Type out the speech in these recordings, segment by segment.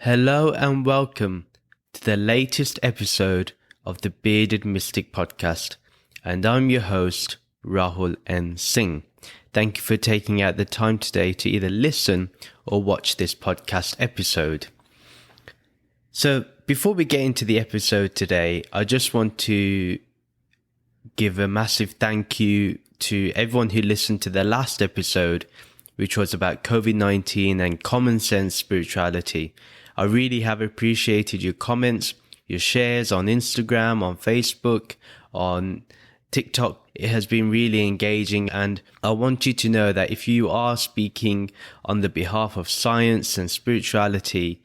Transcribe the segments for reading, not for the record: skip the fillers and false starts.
Hello and welcome to the latest episode of the Bearded Mystic podcast, and I'm your host, Rahul N. Singh. Thank you for taking out the time today to either listen or watch this podcast episode. So, before we get into the episode today, I just want to give a massive thank you to everyone who listened to the last episode, which was about COVID-19 and common sense spirituality. I really have appreciated your comments, your shares on Instagram, on Facebook, on TikTok. It has been really engaging, and I want you to know that if you are speaking on the behalf of science and spirituality,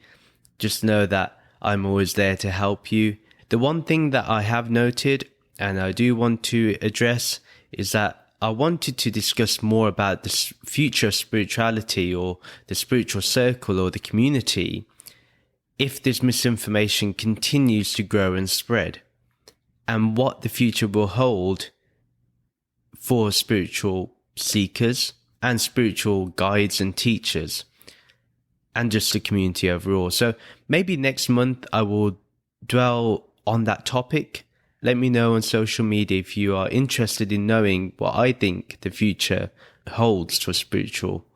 just know that I'm always there to help you. The one thing that I have noted, and I do want to address, is that I wanted to discuss more about the future of spirituality or the spiritual circle or the community if this misinformation continues to grow and spread, and what the future will hold for spiritual seekers and spiritual guides and teachers, and just the community overall. So maybe next month I will dwell on that topic. Let me know on social media if you are interested in knowing what I think the future holds for spiritual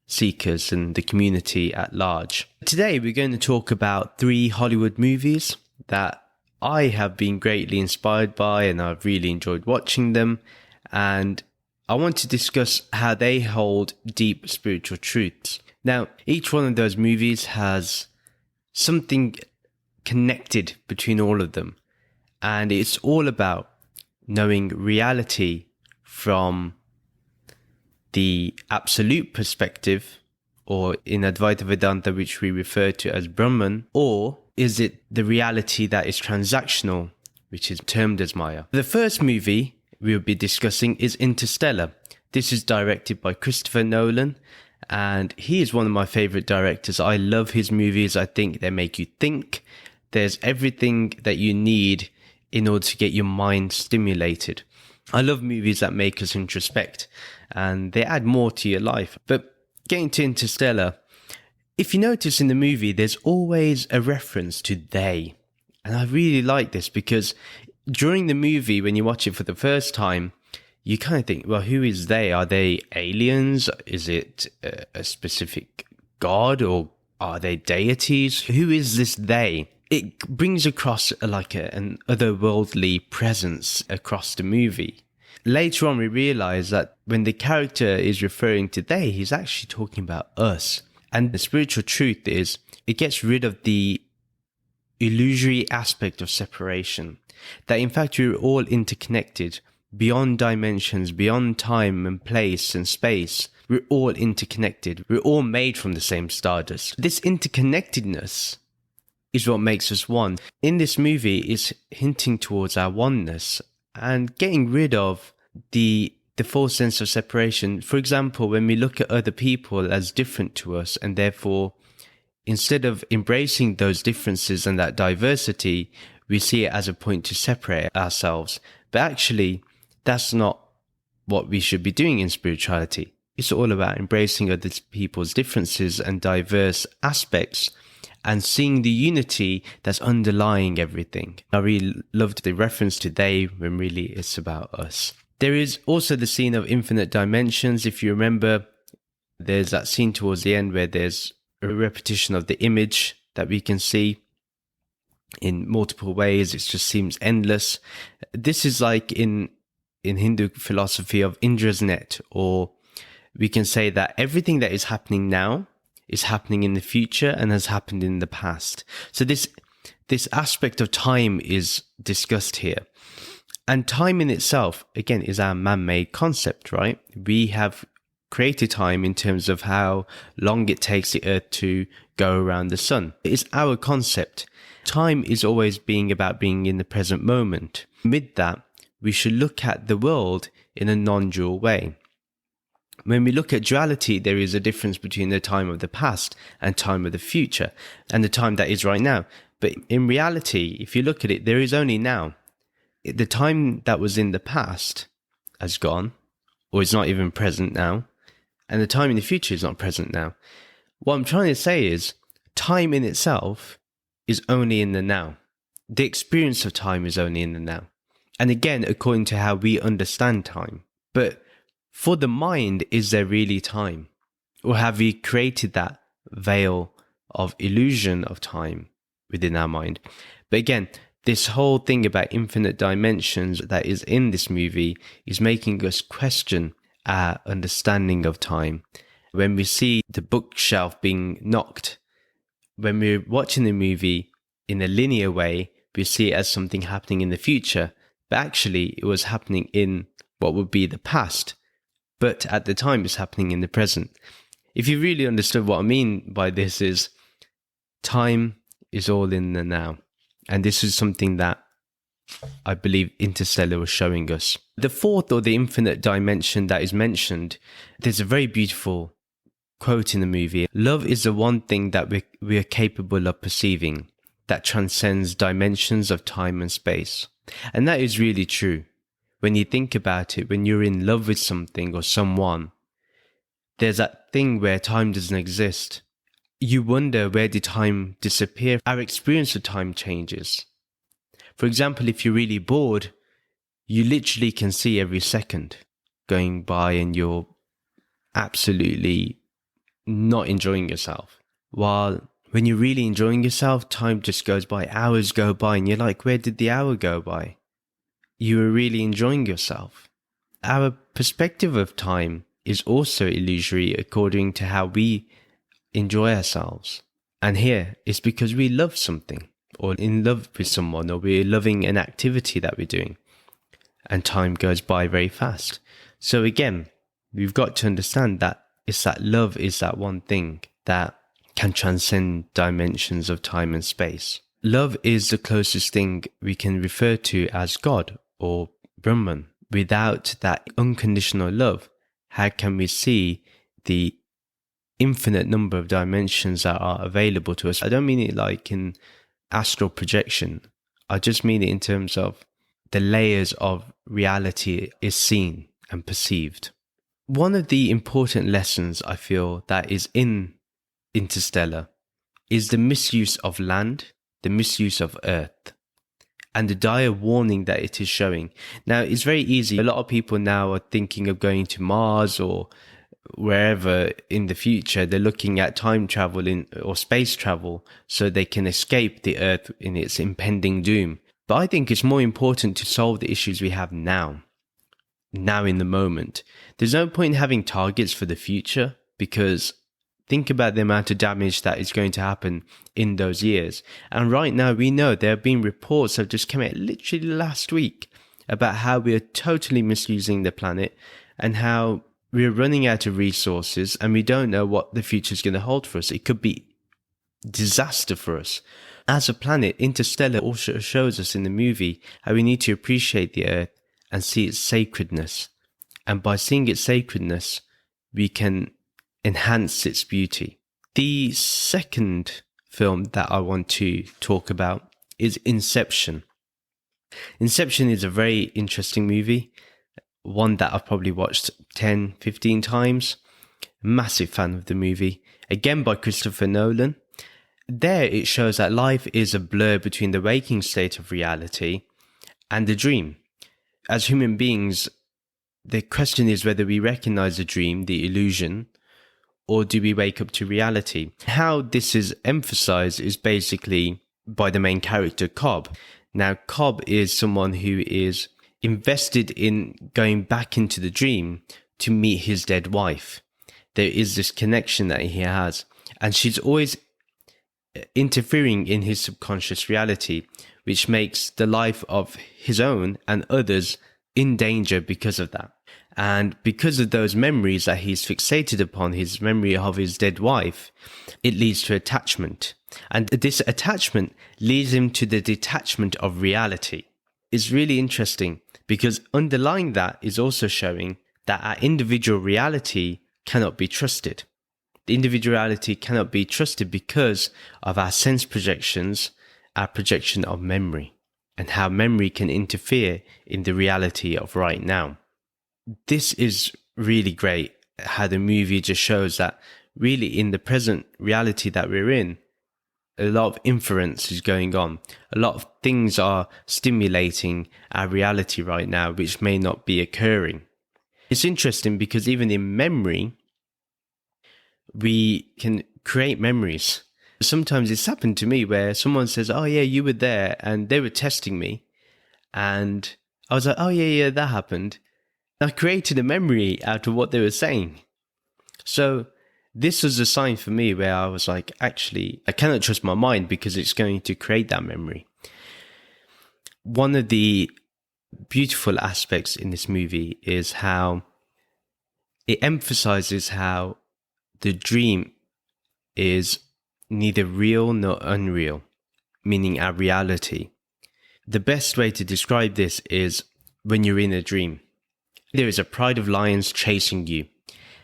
seekers and the community at large. Today we're going to talk about 3 Hollywood movies that I have been greatly inspired by, and I've really enjoyed watching them, and I want to discuss how they hold deep spiritual truths. Now, each one of those movies has something connected between all of them, and it's all about knowing reality from the absolute perspective, or in Advaita Vedanta, which we refer to as Brahman, or is it the reality that is transactional, which is termed as Maya? The first movie we'll be discussing is Interstellar. This is directed by Christopher Nolan, and he is one of my favorite directors. I love his movies. I think they make you think. There's everything that you need in order to get your mind stimulated. I love movies that make us introspect and they add more to your life. But getting to Interstellar, if you notice in the movie, there's always a reference to they. And I really like this because during the movie, when you watch it for the first time, you kind of think, well, who is they? Are they aliens? Is it a specific god, or are they deities? Who is this they? It brings across an otherworldly presence across the movie. Later on, we realize that when the character is referring to they, he's actually talking about us. And the spiritual truth is, it gets rid of the illusory aspect of separation. That in fact, we're all interconnected beyond dimensions, beyond time and place and space. We're all interconnected. We're all made from the same stardust. This interconnectedness is what makes us one. In this movie, it's hinting towards our oneness and getting rid of the false sense of separation. For example, when we look at other people as different to us, and therefore, instead of embracing those differences and that diversity, we see it as a point to separate ourselves. But actually, that's not what we should be doing in spirituality. It's all about embracing other people's differences and diverse aspects, and seeing the unity that's underlying everything. I really loved the reference to they when really it's about us. There is also the scene of infinite dimensions. If you remember, there's that scene towards the end where there's a repetition of the image that we can see in multiple ways. It just seems endless. This is like in Hindu philosophy of Indra's net, or we can say that everything that is happening now is happening in the future and has happened in the past. So this aspect of time is discussed here. And time in itself, again, is our man-made concept, right? We have created time in terms of how long it takes the Earth to go around the sun. It's our concept. Time is always about being in the present moment. With that, we should look at the world in a non-dual way. When we look at duality, there is a difference between the time of the past and time of the future, and the time that is right now. But in reality, if you look at it, there is only now. The time that was in the past has gone, or is not even present now, and the time in the future is not present now. What I'm trying to say is, time in itself is only in the now. The experience of time is only in the now. And again, according to how we understand time. But for the mind, is there really time? Or have we created that veil of illusion of time within our mind? But again, this whole thing about infinite dimensions that is in this movie is making us question our understanding of time. When we see the bookshelf being knocked, when we're watching the movie in a linear way, we see it as something happening in the future, but actually it was happening in what would be the past, but at the time it's happening in the present. If you really understood what I mean by this is, time is all in the now. And this is something that I believe Interstellar was showing us. The fourth, or the infinite dimension that is mentioned, there's a very beautiful quote in the movie. Love is the one thing that we are capable of perceiving that transcends dimensions of time and space. And that is really true. When you think about it, when you're in love with something or someone, there's that thing where time doesn't exist. You wonder, where did time disappear? Our experience of time changes. For example, if you're really bored, you literally can see every second going by and you're absolutely not enjoying yourself. While when you're really enjoying yourself, time just goes by, hours go by, and you're like, where did the hour go by? You were really enjoying yourself. Our perspective of time is also illusory according to how we enjoy ourselves. And here, it's because we love something, or in love with someone, or we're loving an activity that we're doing. And time goes by very fast. So again, we've got to understand that it's that love is that one thing that can transcend dimensions of time and space. Love is the closest thing we can refer to as God or Brahman. Without that unconditional love, how can we see the infinite number of dimensions that are available to us? I don't mean it like in astral projection. I just mean it in terms of the layers of reality is seen and perceived. One of the important lessons I feel that is in Interstellar is the misuse of land, the misuse of Earth, and the dire warning that it is showing. Now, it's very easy. A lot of people now are thinking of going to Mars or wherever in the future. They're looking at time travel or space travel so they can escape the Earth in its impending doom. But I think it's more important to solve the issues we have now in the moment. There's no point in having targets for the future, because think about the amount of damage that is going to happen in those years. And right now we know there have been reports that have just come out literally last week about how we are totally misusing the planet and how we're running out of resources and we don't know what the future is going to hold for us. It could be disaster for us. As a planet, Interstellar also shows us in the movie how we need to appreciate the Earth and see its sacredness. And by seeing its sacredness, we can enhance its beauty. The second film that I want to talk about is Inception. Inception is a very interesting movie, one that I've probably watched 10, 15 times. Massive fan of the movie. Again by Christopher Nolan. There it shows that life is a blur between the waking state of reality and the dream. As human beings, the question is whether we recognize the dream, the illusion, or do we wake up to reality? How this is emphasized is basically by the main character, Cobb. Now, Cobb is someone who is invested in going back into the dream to meet his dead wife. There is this connection that he has, and she's always interfering in his subconscious reality, which makes the life of his own and others in danger because of that. And because of those memories that he's fixated upon, his memory of his dead wife, it leads to attachment. And this attachment leads him to the detachment of reality. It's really interesting because underlying that is also showing that our individual reality cannot be trusted. The individuality cannot be trusted because of our sense projections, our projection of memory, and how memory can interfere in the reality of right now. This is really great, how the movie just shows that really in the present reality that we're in, A lot of inference is going on. A lot of things are stimulating our reality right now, which may not be occurring. It's interesting because even in memory, we can create memories. Sometimes it's happened to me where someone says, oh yeah, you were there, and they were testing me. And I was like, oh yeah, that happened. I created a memory out of what they were saying. So this was a sign for me where I was like, actually, I cannot trust my mind because it's going to create that memory. One of the beautiful aspects in this movie is how it emphasizes how the dream is neither real nor unreal, meaning our reality. The best way to describe this is when you're in a dream. There is a pride of lions chasing you.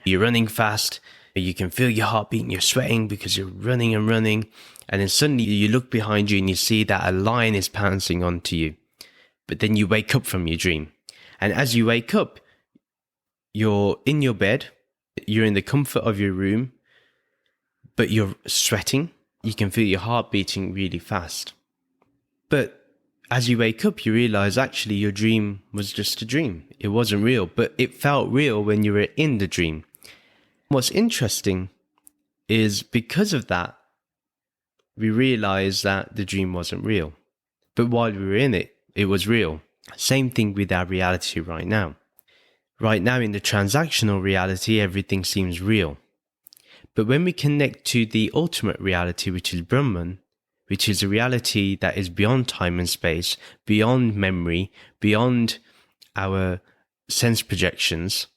You're running fast. You can feel your heart beating. You're sweating because you're running and running. And then suddenly you look behind you and you see that a lion is pouncing onto you. But then you wake up from your dream. And as you wake up, you're in your bed. You're in the comfort of your room. But you're sweating. You can feel your heart beating really fast. But as you wake up, you realize actually your dream was just a dream. It wasn't real, but it felt real when you were in the dream. What's interesting is because of that, we realize that the dream wasn't real. But while we were in it, it was real. Same thing with our reality right now. Right now in the transactional reality, everything seems real. But when we connect to the ultimate reality, which is Brahman, which is a reality that is beyond time and space, beyond memory, beyond our sense projections,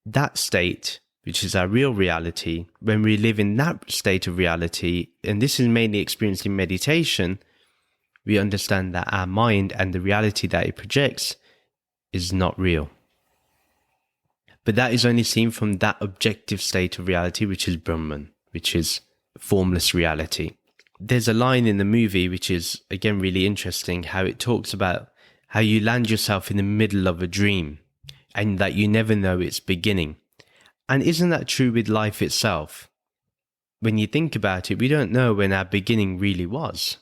that state, which is our real reality, when we live in that state of reality, and this is mainly experienced in meditation, we understand that our mind and the reality that it projects is not real. But that is only seen from that objective state of reality, which is Brahman, which is formless reality. There's a line in the movie which is, again, really interesting, how it talks about how you land yourself in the middle of a dream and that you never know its beginning. And isn't that true with life itself? When you think about it, we don't know when our beginning really was.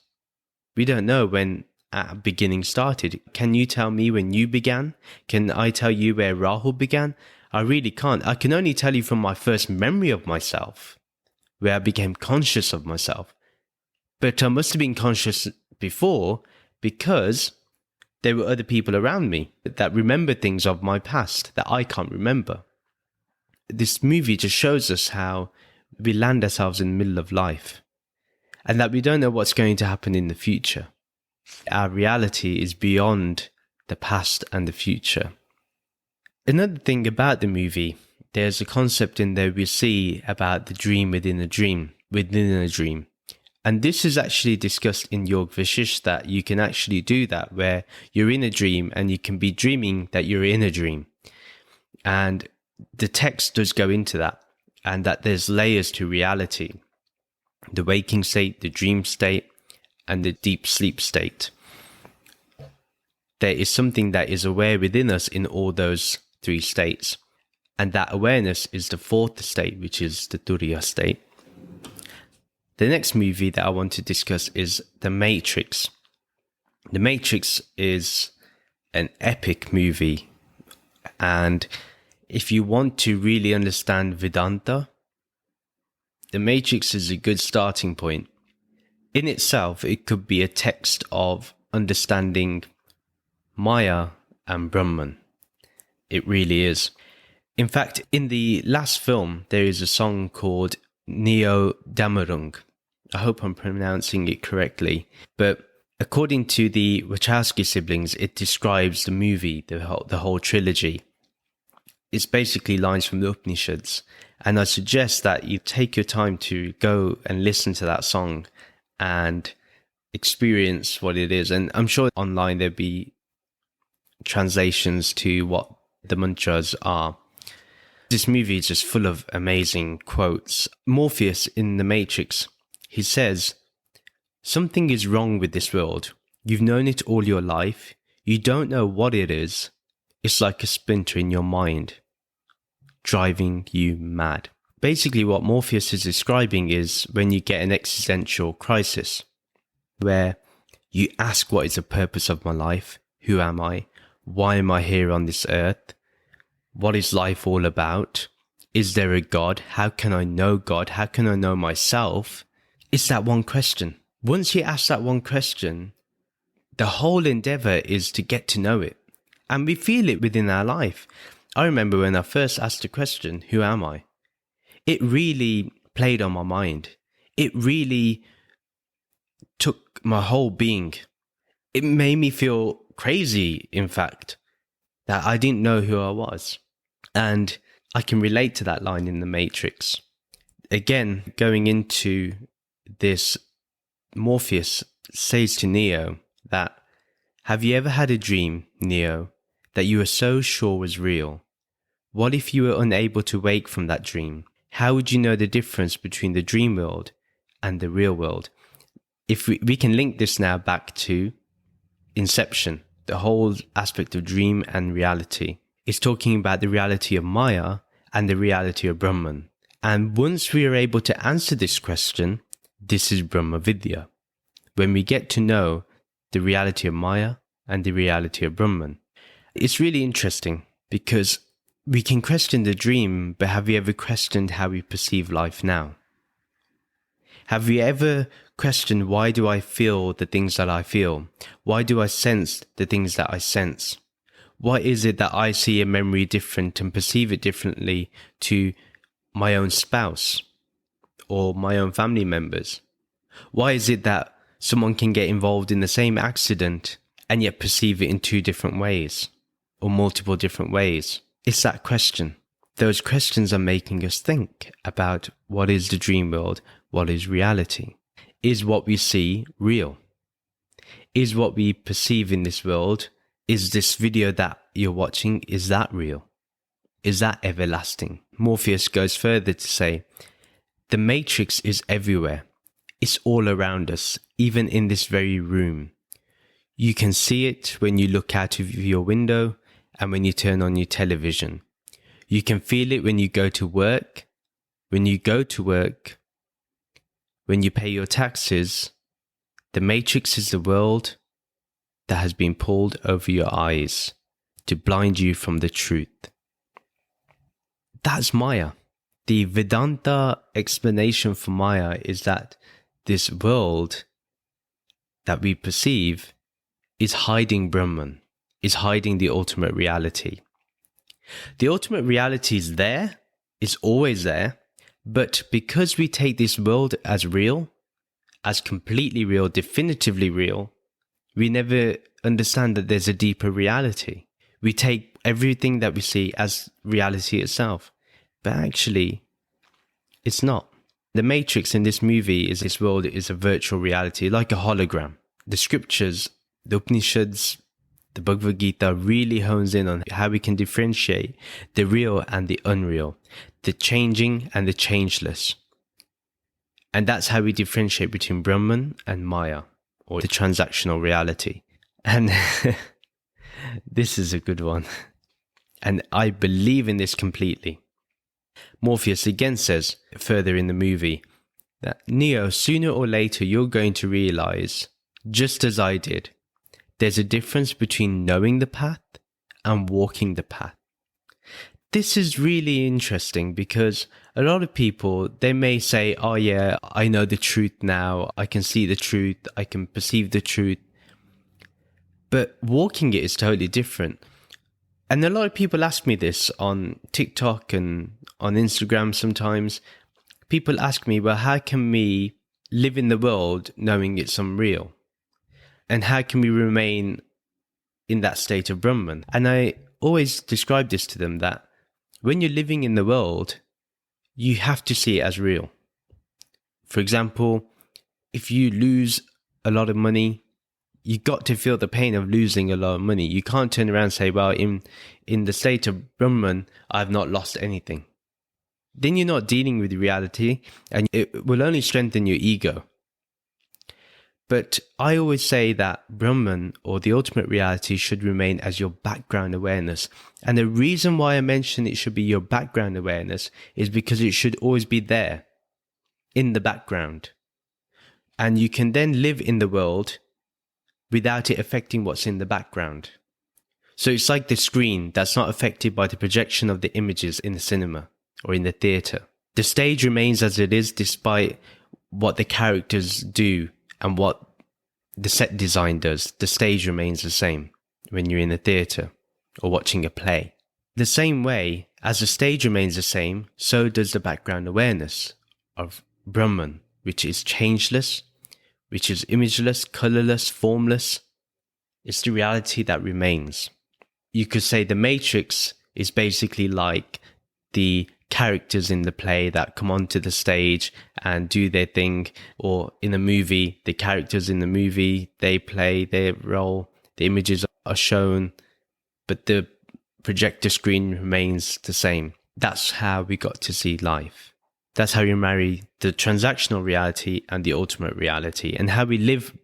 We don't know when our beginning started. Can you tell me when you began? Can I tell you where Rahul began? I really can't. I can only tell you from my first memory of myself, where I became conscious of myself. But I must have been conscious before because there were other people around me that remember things of my past that I can't remember. This movie just shows us how we land ourselves in the middle of life and that we don't know what's going to happen in the future. Our reality is beyond the past and the future. Another thing about the movie, there's a concept in there we see about the dream within a dream, within a dream. And this is actually discussed in Yog Vashish, that you can actually do that, where you're in a dream and you can be dreaming that you're in a dream. And the text does go into that, and that there's layers to reality. The waking state, the dream state, and the deep sleep state. There is something that is aware within us in all those three states. And that awareness is the fourth state, which is the Turiya state. The next movie that I want to discuss is The Matrix. The Matrix is an epic movie. And if you want to really understand Vedanta, The Matrix is a good starting point. In itself, it could be a text of understanding Maya and Brahman. It really is. In fact, in the last film, there is a song called Neo Damarung. I hope I'm pronouncing it correctly. But according to the Wachowski siblings, it describes the movie, the whole trilogy. It's basically lines from the Upanishads. And I suggest that you take your time to go and listen to that song and experience what it is. And I'm sure online there'll be translations to what the mantras are. This movie is just full of amazing quotes. Morpheus in The Matrix, he says, "Something is wrong with this world. You've known it all your life. You don't know what it is. It's like a splinter in your mind, driving you mad." basically what Morpheus is describing is when you get an existential crisis, where you ask, what is the purpose of my life? Who am I? Why am I here on this earth? What is life all about? Is there a God? How can I know God? How can I know myself? It's that one question. Once you ask that one question, the whole endeavor is to get to know it. And we feel it within our life. I remember when I first asked the question, who am I? It really played on my mind. It really took my whole being. It made me feel crazy, in fact, that I didn't know who I was. And I can relate to that line in The Matrix. Again, going into this, Morpheus says to Neo that, have you ever had a dream, Neo, that you were so sure was real? What if you were unable to wake from that dream? How would you know the difference between the dream world and the real world? If we can link this now back to Inception, the whole aspect of dream and reality. It's talking about the reality of Maya and the reality of Brahman. And once we are able to answer this question, this is Brahma Vidya. When we get to know the reality of Maya and the reality of Brahman. It's really interesting because we can question the dream, but have you ever questioned how we perceive life now? Have you ever questioned, why do I feel the things that I feel? Why do I sense the things that I sense? Why is it that I see a memory different and perceive it differently to my own spouse or my own family members? Why is it that someone can get involved in the same accident and yet perceive it in two different ways or multiple different ways? It's that question. Those questions are making us think about what is the dream world, what is reality. Is what we see real? Is what we perceive in this world, is this video that you're watching, is that real? Is that everlasting? Morpheus goes further to say, the Matrix is everywhere. It's all around us, even in this very room. You can see it when you look out of your window and when you turn on your television. You can feel it when you go to work, when you pay your taxes. The Matrix is the world that has been pulled over your eyes to blind you from the truth. That's Maya. The Vedanta explanation for Maya is that this world that we perceive is hiding Brahman, is hiding the ultimate reality. The ultimate reality is there, it's always there, but because we take this world as real, as completely real, definitively real, we never understand that there's a deeper reality. We take everything that we see as reality itself, but actually, it's not. The Matrix in this movie is this world is a virtual reality, like a hologram. The scriptures, the Upanishads, the Bhagavad Gita really hones in on how we can differentiate the real and the unreal, the changing and the changeless. And that's how we differentiate between Brahman and Maya, or the transactional reality. And this is a good one. And I believe in this completely. Morpheus again says further in the movie that, Neo, sooner or later you're going to realize, just as I did, there's a difference between knowing the path and walking the path. This is really interesting because a lot of people, they may say, oh yeah, I know the truth now, I can see the truth, I can perceive the truth. But walking it is totally different. And a lot of people ask me this on TikTok and on Instagram sometimes. People ask me, well, how can we live in the world knowing it's unreal? And how can we remain in that state of Brahman? And I always describe this to them that when you're living in the world, you have to see it as real. For example, if you lose a lot of money, you got to feel the pain of losing a lot of money. You can't turn around and say, well, in the state of Brahman, I've not lost anything. Then you're not dealing with reality and it will only strengthen your ego. But I always say that Brahman, or the ultimate reality, should remain as your background awareness. And the reason why I mention it should be your background awareness is because it should always be there, in the background. And you can then live in the world without it affecting what's in the background. So it's like the screen that's not affected by the projection of the images in the cinema or in the theatre. The stage remains as it is despite what the characters do and what the set design does. The stage remains the same when you're in the theatre or watching a play. The same way as the stage remains the same, so does the background awareness of Brahman, which is changeless, which is imageless, colourless, formless. It's the reality that remains. You could say the Matrix is basically like the characters in the play that come onto the stage and do their thing, or in a movie, the characters in the movie, they play their role, the images are shown, but the projector screen remains the same. That's how we got to see life. That's how you marry the transactional reality and the ultimate reality, and how we live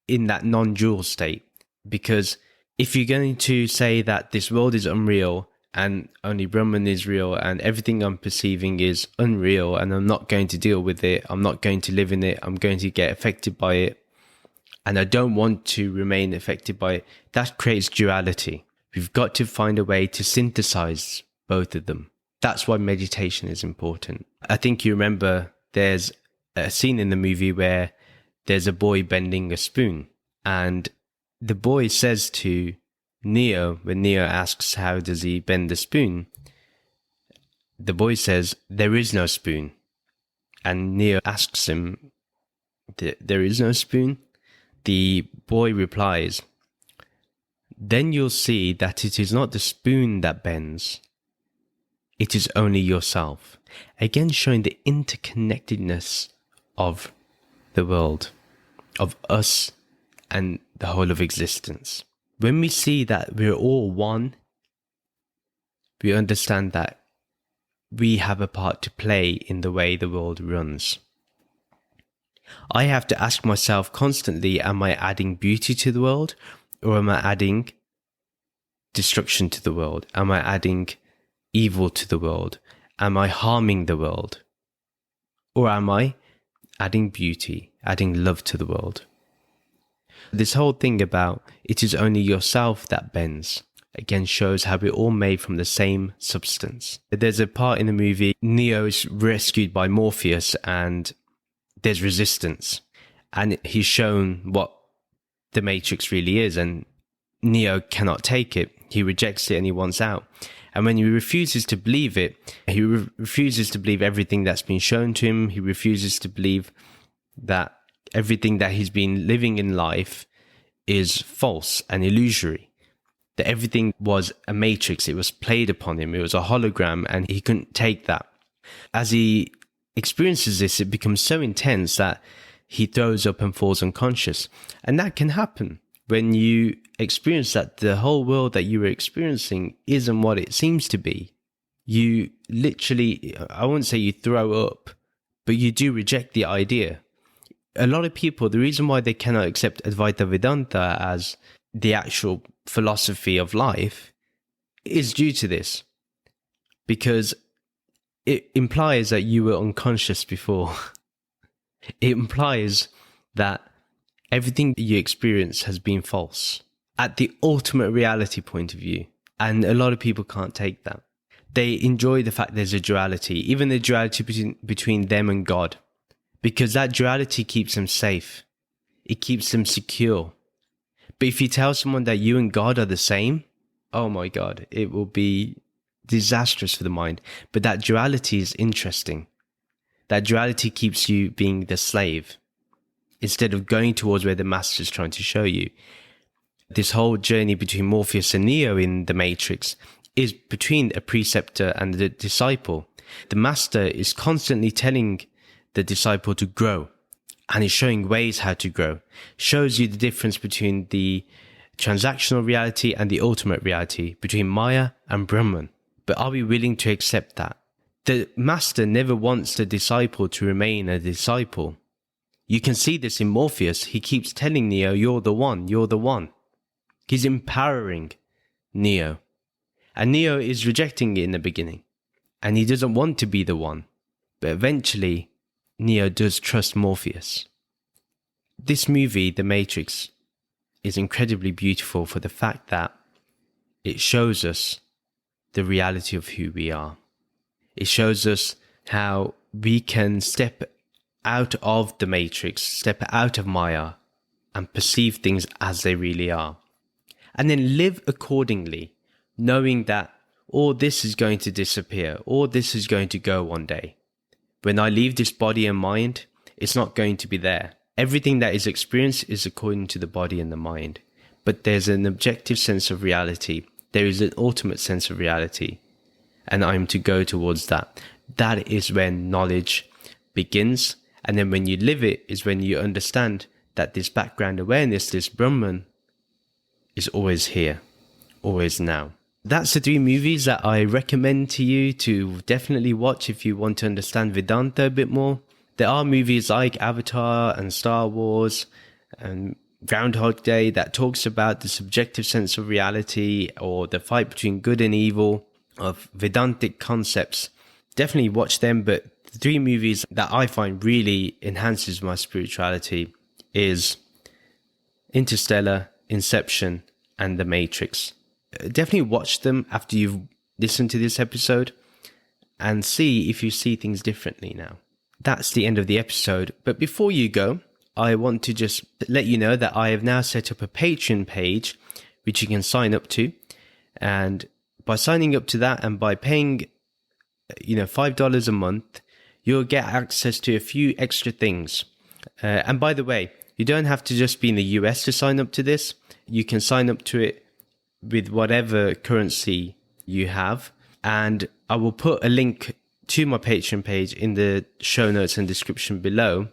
in that non-dual state. Because if you're going to say that this world is unreal and only Brahman is real and everything I'm perceiving is unreal and I'm not going to deal with it, I'm not going to live in it, I'm going to get affected by it, and I don't want to remain affected by it, that creates duality. We've got to find a way to synthesize both of them. That's why meditation is important. I think you remember there's a scene in the movie where there's a boy bending a spoon, and the boy says to Neo, when Neo asks how does he bend the spoon, the boy says, there is no spoon. And Neo asks him, there is no spoon? The boy replies, then you'll see that it is not the spoon that bends, it is only yourself. Again, showing the interconnectedness of the world, of us and the whole of existence. When we see that we're all one, we understand that we have a part to play in the way the world runs. I have to ask myself constantly, am I adding beauty to the world, or am I adding destruction to the world? Am I adding evil to the world? Am I harming the world? Or am I adding beauty, adding love to the world? This whole thing about it is only yourself that bends, again shows how we're all made from the same substance. There's a part in the movie, Neo is rescued by Morpheus and there's resistance. And he's shown what the Matrix really is, and Neo cannot take it. He rejects it and he wants out. And when he refuses to believe it, he refuses to believe everything that's been shown to him. He refuses to believe that everything that he's been living in life is false and illusory. That everything was a matrix. It was played upon him. It was a hologram, and he couldn't take that. As he experiences this, it becomes so intense that he throws up and falls unconscious. And that can happen when you experience that the whole world that you were experiencing isn't what it seems to be. You literally, I wouldn't say you throw up, but you do reject the idea. A lot of people, the reason why they cannot accept Advaita Vedanta as the actual philosophy of life is due to this. Because it implies that you were unconscious before. It implies that everything you experience has been false at the ultimate reality point of view. And a lot of people can't take that. They enjoy the fact there's a duality, even the duality between them and God, because that duality keeps them safe. It keeps them secure. But if you tell someone that you and God are the same, oh my God, it will be disastrous for the mind. But that duality is interesting. That duality keeps you being the slave instead of going towards where the master is trying to show you. This whole journey between Morpheus and Neo in The Matrix is between a preceptor and the disciple. The master is constantly telling the disciple to grow, and is showing ways how to grow. Shows you the difference between the transactional reality and the ultimate reality, between Maya and Brahman. But are we willing to accept that? The master never wants the disciple to remain a disciple. You can see this in Morpheus. He keeps telling Neo, you're the one, you're the one. He's empowering Neo. And Neo is rejecting it in the beginning. And he doesn't want to be the one. But eventually, Neo does trust Morpheus. This movie, The Matrix, is incredibly beautiful for the fact that it shows us the reality of who we are. It shows us how we can step out of the Matrix, step out of Maya, and perceive things as they really are. And then live accordingly, knowing that all this is going to disappear, all this is going to go one day. When I leave this body and mind, it's not going to be there. Everything that is experienced is according to the body and the mind. But there's an objective sense of reality. There is an ultimate sense of reality. And I'm to go towards that. That is when knowledge begins. And then when you live it is when you understand that this background awareness, this Brahman, is always here, always now. That's the 3 movies that I recommend to you to definitely watch if you want to understand Vedanta a bit more. There are movies like Avatar and Star Wars and Groundhog Day that talks about the subjective sense of reality or the fight between good and evil of Vedantic concepts. Definitely watch them, but the 3 movies that I find really enhances my spirituality is Interstellar, Inception, and The Matrix. Definitely watch them after you've listened to this episode and see if you see things differently now. That's the end of the episode. But before you go, I want to just let you know that I have now set up a Patreon page which you can sign up to. And by signing up to that and by paying, $5 a month, you'll get access to a few extra things. And by the way, you don't have to just be in the US to sign up to this. You can sign up to it with whatever currency you have. And I will put a link to my Patreon page in the show notes and description below.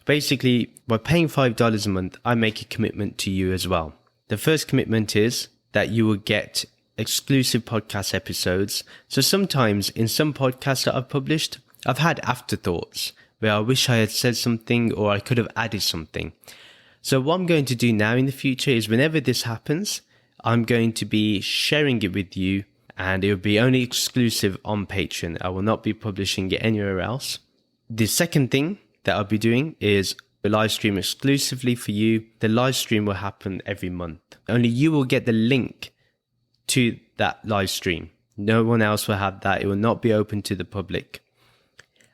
Basically, by paying $5 a month, I make a commitment to you as well. The first commitment is that you will get exclusive podcast episodes. So sometimes in some podcasts that I've published, I've had afterthoughts where I wish I had said something or I could have added something. So what I'm going to do now in the future is whenever this happens, I'm going to be sharing it with you, and it will be only exclusive on Patreon. I will not be publishing it anywhere else. The second thing that I'll be doing is a live stream exclusively for you. The live stream will happen every month. Only you will get the link to that live stream. No one else will have that. It will not be open to the public.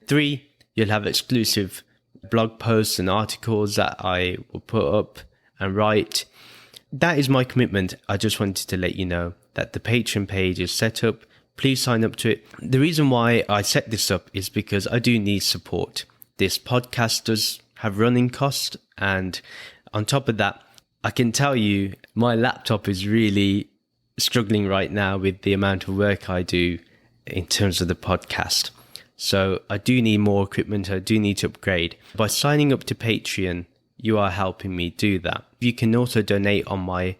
3, you'll have exclusive blog posts and articles that I will put up and write. That is my commitment. I just wanted to let you know that the Patreon page is set up. Please sign up to it. The reason why I set this up is because I do need support. This podcast does have running costs, and on top of that, I can tell you my laptop is really struggling right now with the amount of work I do in terms of the podcast. So I do need more equipment. I do need to upgrade. By signing up to Patreon, you are helping me do that. You can also donate on my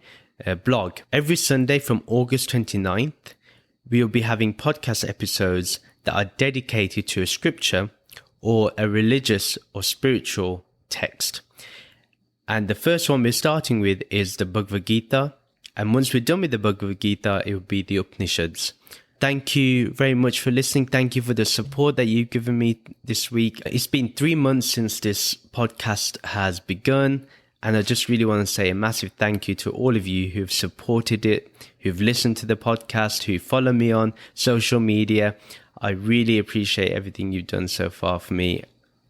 blog. Every Sunday from August 29th, we will be having podcast episodes that are dedicated to a scripture or a religious or spiritual text. And the first one we're starting with is the Bhagavad Gita. And once we're done with the Bhagavad Gita, it will be the Upanishads. Thank you very much for listening. Thank you for the support that you've given me this week. It's been 3 months since this podcast has begun. And I just really want to say a massive thank you to all of you who've supported it, who've listened to the podcast, who follow me on social media. I really appreciate everything you've done so far for me.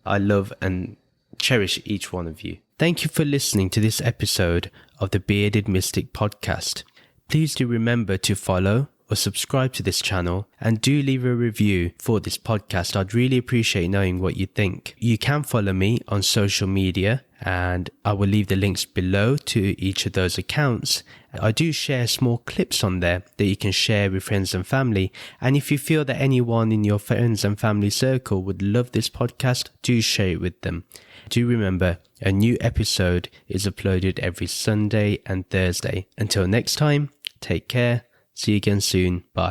I love and cherish each one of you. Thank you for listening to this episode of the Bearded Mystic podcast. Please do remember to follow or subscribe to this channel and do leave a review for this podcast. I'd really appreciate knowing what you think. You can follow me on social media and I will leave the links below to each of those accounts. I do share small clips on there that you can share with friends and family. And if you feel that anyone in your friends and family circle would love this podcast, do share it with them. Do remember, a new episode is uploaded every Sunday and Thursday. Until next time, take care. See you again soon. Bye.